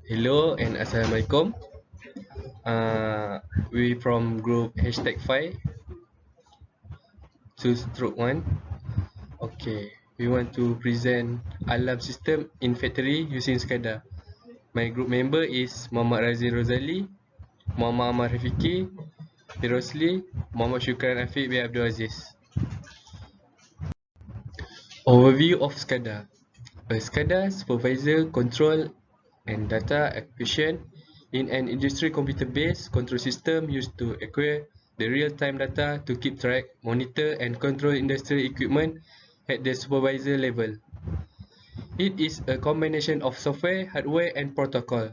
Hello and Assalamualaikum. We from group hashtag 5 2/1. Okay, we want to present alarm system in factory using SCADA. My group member is Muhammad Razin Rozali, Muhammad Ahmad Rafiki, Firosli, Muhammad Shukran Afiq bin Abdul Aziz. Overview of SCADA. A SCADA supervisor control and data acquisition in an industry computer-based control system used to acquire the real-time data to keep track, monitor and control industrial equipment at the supervisor level. It is a combination of software, hardware and protocol.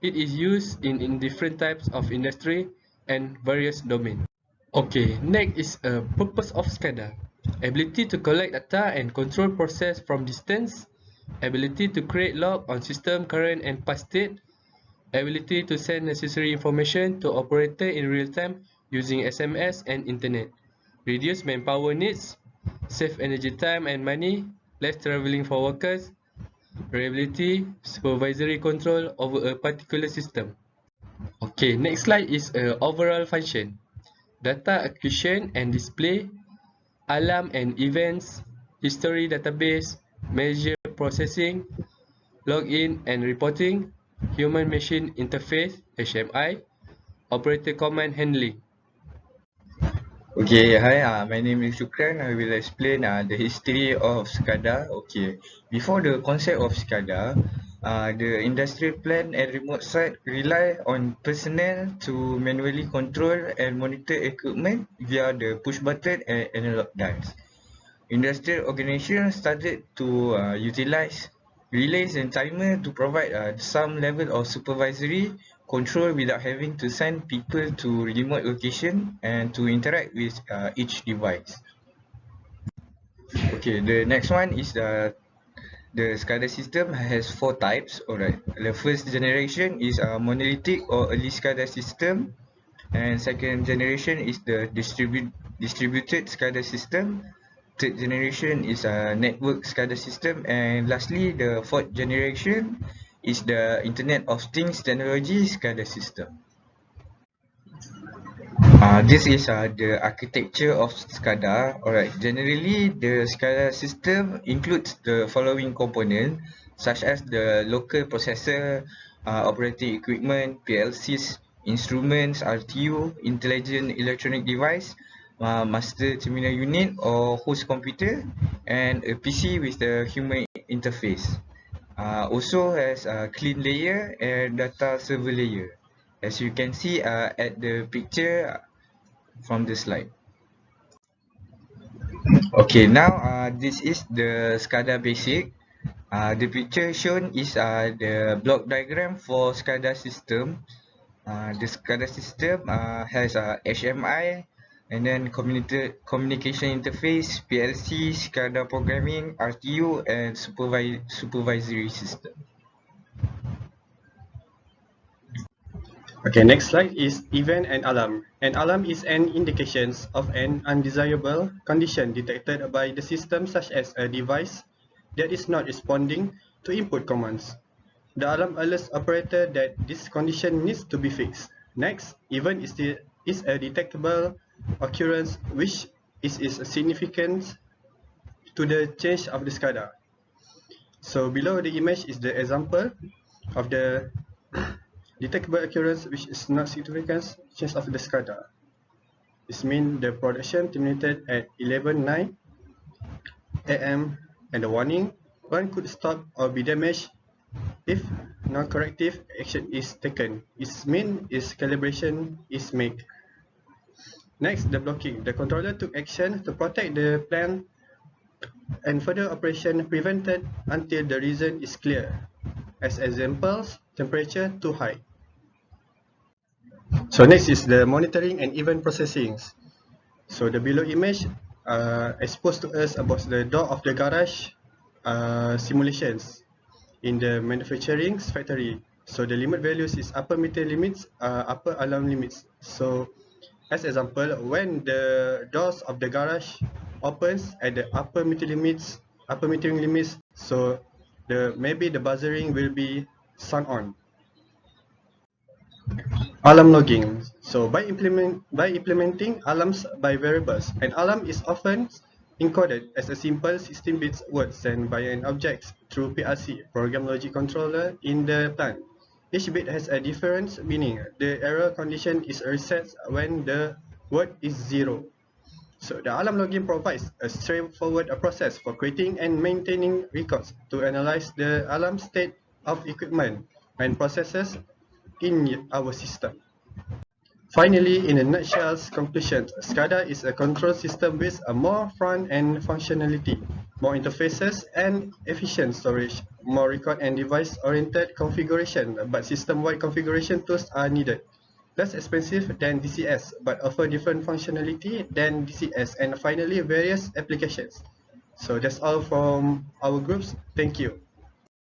It is used in different types of industry and various domains. Okay, next is a purpose of SCADA. Ability to collect data and control process from distance. Ability to create log on system current and past state. Ability to send necessary information to operator in real time using SMS and internet. Reduce manpower needs. Save energy time and money. Less traveling for workers. Reliability, supervisory control over a particular system. Okay, next slide is a overall function. Data acquisition and display, alarm and events, history database, measure processing, login and reporting, human-machine interface (HMI), operator command handling. Okay, hi, my name is Shukran. I will explain the history of SCADA. Okay, before the concept of SCADA, the industrial plant and remote site rely on personnel to manually control and monitor equipment via the push button and analog dials. Industrial organizations started to utilize relays and timer to provide some level of supervisory control without having to send people to remote location and to interact with each device. Okay, the next one is the SCADA system has four types. Alright, the first generation is a monolithic or early SCADA system, and second generation is the distributed SCADA system. Third generation is a network SCADA system, and lastly the fourth generation is the Internet of Things technology SCADA system. This is the architecture of SCADA. Alright, generally the SCADA system includes the following components such as the local processor, operating equipment, PLCs, instruments, RTU, intelligent electronic device, master terminal unit or host computer, and a PC with the human interface. Also has a clean layer and data server layer, as you can see at the picture from the slide. Okay, now this is the SCADA basic. The picture shown is the block diagram for SCADA system. The SCADA system has a HMI and then communication interface, PLC, SCADA programming, RTU, and supervisory system. Okay, next slide is event and alarm. An alarm is an indication of an undesirable condition detected by the system, such as a device that is not responding to input commands. The alarm alerts operator that this condition needs to be fixed. Next, event is a detectable occurrence which is significant to the change of the SCADA. So below the image is the example of the detectable occurrence which is not significant change of the SCADA. This means the production terminated at 11:09 AM and the warning one could stop or be damaged if non-corrective action is taken. It means its calibration is made. Next, the blocking. The controller took action to protect the plant and further operation prevented until the reason is clear. As examples, temperature too high. So next is the monitoring and event processing. So the below image exposed to us about the door of the garage simulations in the manufacturing factory. So the limit values is upper meter limits, upper alarm limits. So as example, when the doors of the garage opens at the upper metering limits, so maybe the buzzering will be sound on. Alarm logging. So by implementing alarms by variables, an alarm is often encoded as a simple 16-bit word sent by an object through PLC, program logic controller, in the plant. Each bit has a different meaning. The error condition is reset when the word is 0. So the alarm logging provides a straightforward process for creating and maintaining records to analyze the alarm state of equipment and processes in our system. Finally, in a nutshell, conclusion, SCADA is a control system with a more front-end functionality, more interfaces, and efficient storage, more record and device-oriented configuration, but system-wide configuration tools are needed. Less expensive than DCS, but offer different functionality than DCS, and finally, various applications. So that's all from our groups. Thank you.